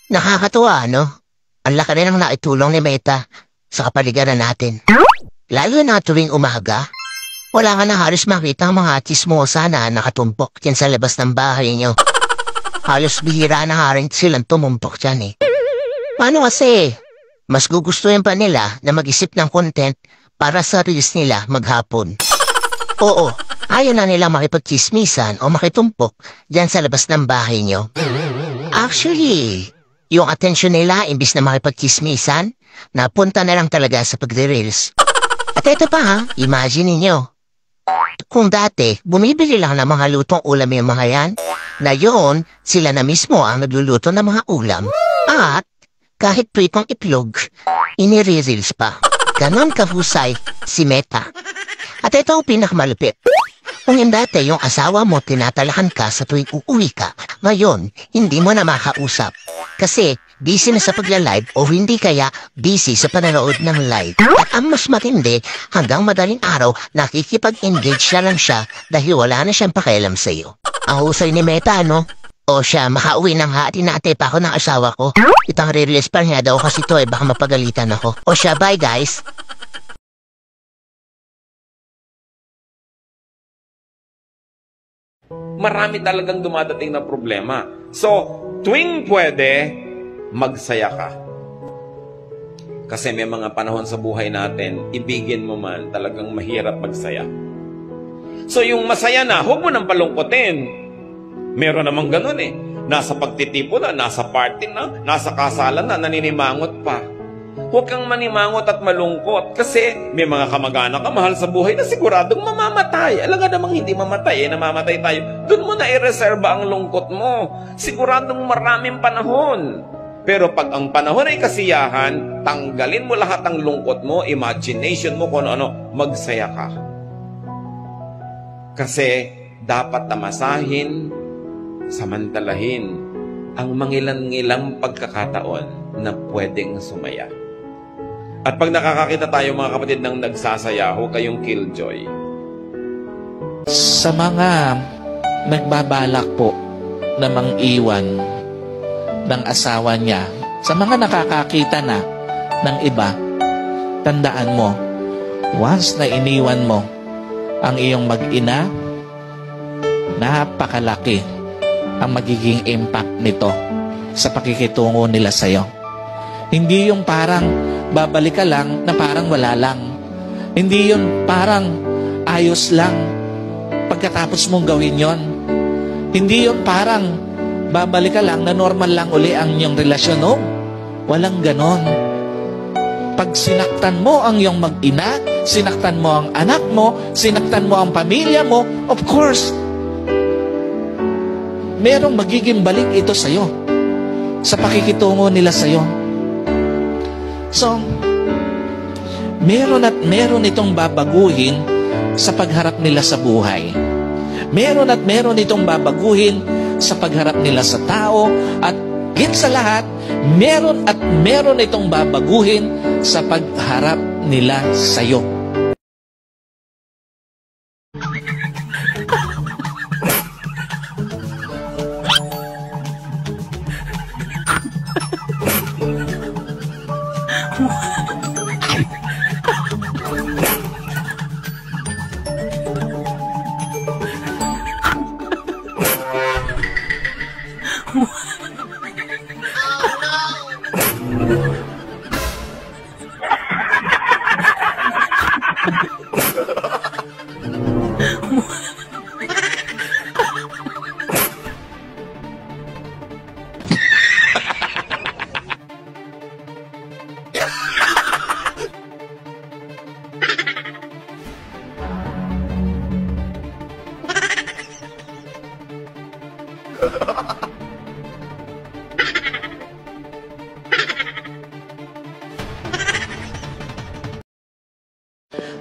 Nakakatuwa, no? Ang laki rin ang naitulong ni Meta sa kapaligiran natin. Lalo na tuwing umaga, wala ka na halos makita ang mga tsismosa na nakatumpok dyan sa labas ng bahay nyo. Halos bihira na nga rin silang tumumpok dyan eh. Paano kasi? Mas gugustuhin pa nila na mag-isip ng content para sa reels nila maghapon. Oo, ayaw na nila makipagchismisan o makitumpok dyan sa labas ng bahay nyo. Actually, yung atensyon nila imbis na makipagchismisan, napunta na lang talaga sa pagre-reels. At ito pa ha, imagine ninyo. Kung dati, bumibili lang ng mga lutong ulam yung mga yan, na yun, sila na mismo ang nagluluto ng mga ulam. At, kahit pritong itlog, inire-reels pa. Ganon kahusay si Meta. At ito ang pinakamalupit. Kung yung dati yung asawa mo tinatalakan ka sa tuwing uuwi ka, ngayon, hindi mo na makausap. Kasi, busy na sa pagla-live o hindi kaya busy sa pananood ng live. At ang mas matindi, hanggang madaling araw, nakikipag-engage na lang siya dahil wala na siyang pakialam sa'yo. Ang husay ni Meta, no? O siya, makauwi na nga at inatay pa ako ng asawa ko. Itang re-release pa niya daw kasi to baka mapagalitan ako. O siya, bye guys! Marami talagang dumadating na problema. So, tuwing pwede, magsaya ka. Kasi may mga panahon sa buhay natin, ibigin mo man, talagang mahirap magsaya. So, yung masaya na, huwag mo nang palungkotin. Meron namang ganun eh. Nasa pagtitipo na, nasa party na, nasa kasalan na, naninimangot pa. Huwag kang manimangot at malungkot kasi may mga kamag-anak ka mahal sa buhay na siguradong mamamatay. Alam nga namang hindi mamatay, namamatay tayo. Doon mo na i-reserva ang lungkot mo. Siguradong maraming panahon. Pero pag ang panahon ay kasiyahan, tanggalin mo lahat ng lungkot mo, imagination mo kung ano, magsaya ka. Kasi dapat tamasahin, samantalahin ang mangilan-ngilang pagkakataon na pwedeng sumaya. At pag nakakakita tayo mga kapatid ng nagsasaya, huwag kayong killjoy. Sa mga nagbabalak po na mang-iwan ng asawa niya, sa mga nakakakita na ng iba, tandaan mo, once na iniwan mo ang iyong mag-ina, napakalaki ang magiging impact nito sa pakikitungo nila sa'yo. Hindi yung parang babalik ka lang na parang wala lang. Hindi yun parang ayos lang pagkatapos mong gawin yon. Hindi yun parang babalik ka lang na normal lang uli ang inyong relasyon. No? Walang ganon. Pag sinaktan mo ang iyong mag-ina, sinaktan mo ang anak mo, sinaktan mo ang pamilya mo, of course, merong magiging balik ito sa'yo sa pakikitungo nila sa'yo. So, meron at meron itong babaguhin sa pagharap nila sa buhay. Meron at meron itong babaguhin sa pagharap nila sa tao at higit sa lahat, meron at meron itong babaguhin sa pagharap nila sa'yo.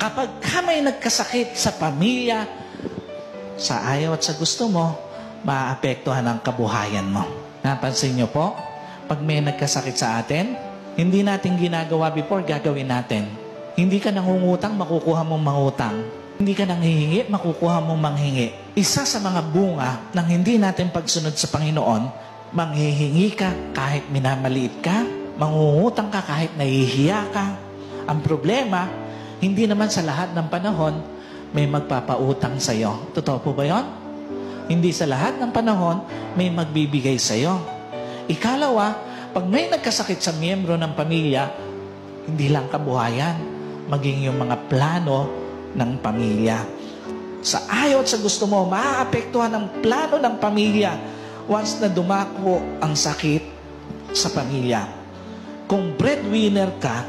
Kapag ka may nagkasakit sa pamilya, sa ayaw at sa gusto mo, maapektuhan ang kabuhayan mo. Napansin niyo po, pag may nagkasakit sa atin, hindi natin ginagawa before, gagawin natin. Hindi ka nangungutang, makukuha mong mangutang. Hindi ka nanghihingi, makukuha mong manghingi. Isa sa mga bunga ng hindi natin pagsunod sa Panginoon, Manghihingi ka kahit minamaliit ka. Mangungutang ka kahit nahihiya ka. Ang problema, hindi naman sa lahat ng panahon may magpapautang sa'yo. Totoo po ba yun? Hindi sa lahat ng panahon may magbibigay sa'yo. Ikalawa, pag may nagkasakit sa miyembro ng pamilya, hindi lang kabuhayan, maging yung mga plano ng pamilya. Sa ayaw at sa gusto mo, maaapektuhan ang plano ng pamilya once na dumako ang sakit sa pamilya. Kung breadwinner ka,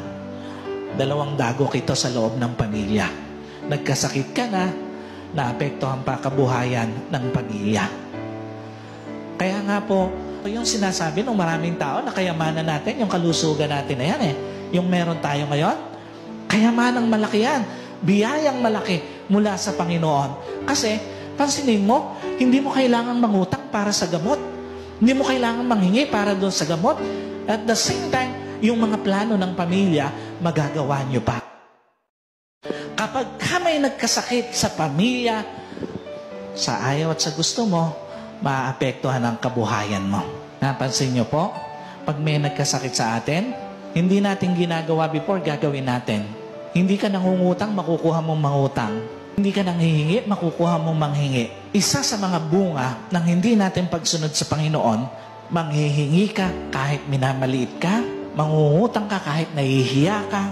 dalawang dagok ito sa loob ng pamilya. Nagkasakit ka na, naapektuhan pa kabuhayan ng pamilya. Kaya nga po, yung sinasabi ng maraming tao na kayamanan natin, yung kalusugan natin na yan yung meron tayo ngayon, kayamanang malaki yan. Biyayang malaki mula sa Panginoon. Kasi, pansinin mo, hindi mo kailangang mangutang para sa gamot. Hindi mo kailangang manghingi para doon sa gamot. At the same time, yung mga plano ng pamilya, magagawa nyo pa. Kapag may nagkasakit sa pamilya, sa ayaw at sa gusto mo, maaapektuhan ang kabuhayan mo. Napansin nyo po, pag may nagkasakit sa atin, hindi natin ginagawa before, gagawin natin. Hindi ka nangungutang, makukuha mong mangutang. Hindi ka nanghihingi, makukuha mong manghingi. Isa sa mga bunga ng hindi natin pagsunod sa Panginoon, manghihingi ka kahit minamaliit ka, mangungutang ka kahit nahihiya ka.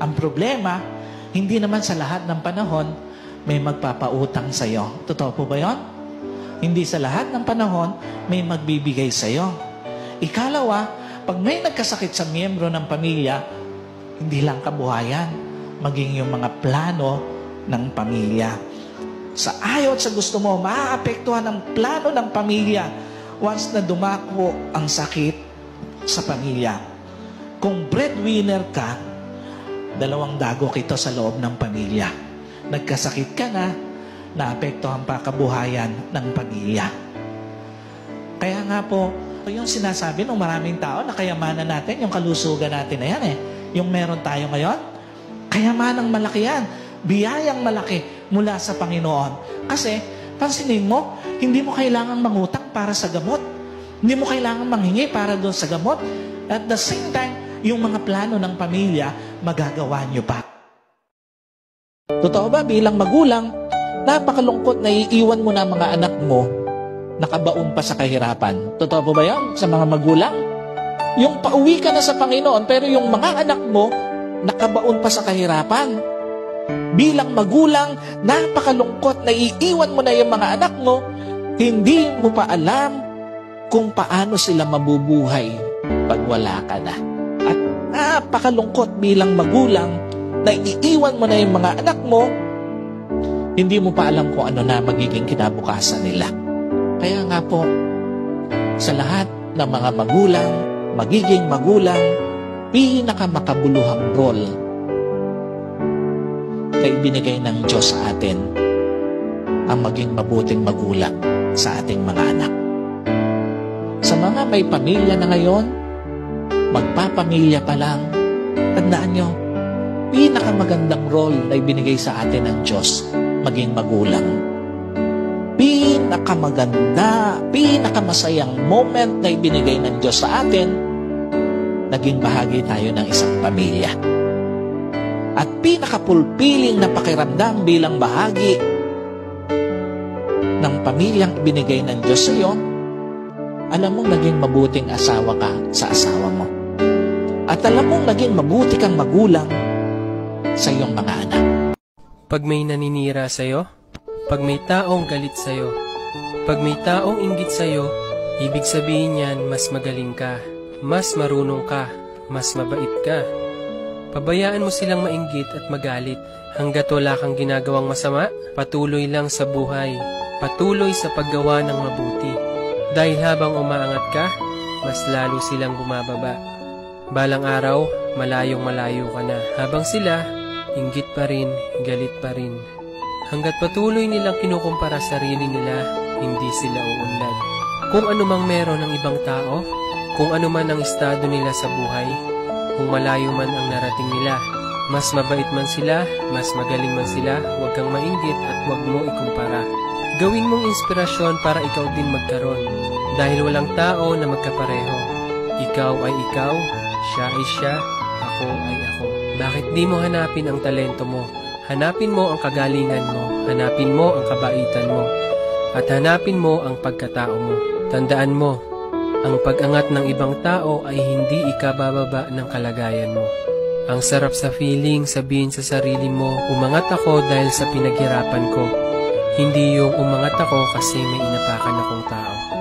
Ang problema, hindi naman sa lahat ng panahon may magpapautang sa'yo. Totoo po ba yun? Hindi sa lahat ng panahon may magbibigay sa'yo. Ikalawa, pag may nagkasakit sa miyembro ng pamilya, hindi lang kabuhayan, maging yung mga plano ng pamilya. Sa ayaw at sa gusto mo, maaapektuhan ang plano ng pamilya once na dumako ang sakit sa pamilya. Kung breadwinner ka, dalawang dagok ito sa loob ng pamilya. Nagkasakit ka na, naapektuhan pa kabuhayan ng pamilya. Kaya nga po, yung sinasabi ng maraming tao na kayamanan natin, yung kalusugan natin na yan yung meron tayo ngayon, kayamanang malaki yan. Biyayang malaki mula sa Panginoon. Kasi, pansinin mo, hindi mo kailangang mangutang para sa gamot. Hindi mo kailangang manghingi para doon sa gamot. At the same time, yung mga plano ng pamilya, magagawa nyo pa. Totoo ba, bilang magulang, napakalungkot na iiwan mo na mga anak mo, nakabaon pa sa kahirapan. Totoo po ba yan sa mga magulang? Yung pauwi ka na sa Panginoon, pero yung mga anak mo, nakabaon pa sa kahirapan. Bilang magulang, napakalungkot na iiwan mo na yung mga anak mo, hindi mo pa alam kung paano sila mabubuhay pag wala ka na. At napakalungkot bilang magulang na iiwan mo na yung mga anak mo, hindi mo pa alam kung ano na magiging kinabukasan nila. Kaya nga po, sa lahat ng mga magulang, magiging magulang, pinakamakabuluhang role na ibinigay ng Diyos sa atin ang maging mabuting magulang sa ating mga anak. Sa mga may pamilya na ngayon, magpapamilya pa lang, tandaan nyo, pinakamagandang role na ibinigay sa atin ng Diyos, maging magulang. Pinakamaganda, pinakamasayang moment na ibinigay ng Diyos sa atin, naging bahagi tayo ng isang pamilya. At pinakapulpiling na pakiramdam bilang bahagi ng pamilyang ibinigay ng Diyos sa iyo, alam mong naging mabuting asawa ka sa asawa mo. At alam mong naging mabuti kang magulang sa iyong mga anak. Pag may naninira sa'yo, pag may taong galit sa'yo, pag may taong inggit sa'yo, ibig sabihin niyan mas magaling ka, mas marunong ka, mas mabait ka. Pabayaan mo silang mainggit at magalit. Hanggat wala kang ginagawang masama, patuloy lang sa buhay, patuloy sa paggawa ng mabuti. Dahil habang umaangat ka, mas lalo silang bumababa. Balang araw, malayong malayo ka na. Habang sila, inggit pa rin, galit pa rin. Hanggat patuloy nilang kinukumpara sarili nila, hindi sila uunlad. Kung ano mang meron ng ibang tao, kung ano man ang estado nila sa buhay, kung malayo man ang narating nila, mas mabait man sila, mas magaling man sila, huwag kang mainggit at huwag mo ikumpara. Gawin mong inspirasyon para ikaw din magkaroon. Dahil walang tao na magkapareho. Ikaw ay ikaw, siya ay siya, ako ay ako. Bakit di mo hanapin ang talento mo? Hanapin mo ang kagalingan mo, hanapin mo ang kabaitan mo, at hanapin mo ang pagkatao mo. Tandaan mo, ang pag-angat ng ibang tao ay hindi ikabababa ng kalagayan mo. Ang sarap sa feeling sabihin sa sarili mo, umangat ako dahil sa pinaghirapan ko, hindi yung umangat ako kasi may inapakan akong tao.